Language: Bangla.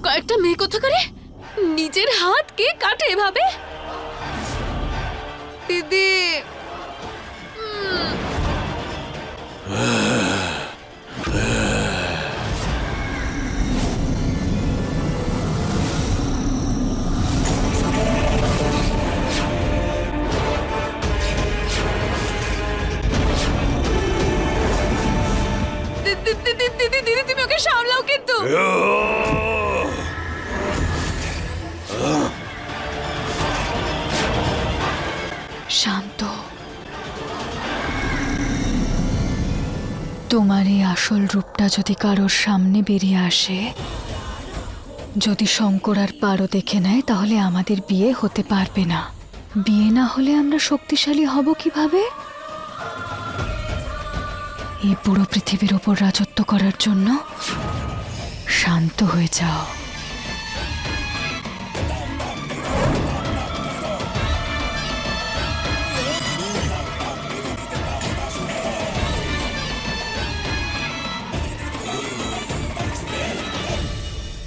কয়েকটা মেয়ে কোথাকারে নিজের হাত কে কাটে এভাবে? দিদি দিদি দিদি তুমি ওকে সামলাও কিন্তু। শান্ত, তোমার এই আসল রূপটা যদি কারোর সামনে বেরিয়ে আসে, যদি শঙ্কর আর পারো দেখে নেয়, তাহলে আমাদের বিয়ে হতে পারবে না। বিয়ে না হলে আমরা শক্তিশালী হব কিভাবে? এই পুরো পৃথিবীর ওপর রাজত্ব করার জন্য শান্ত হয়ে যাও।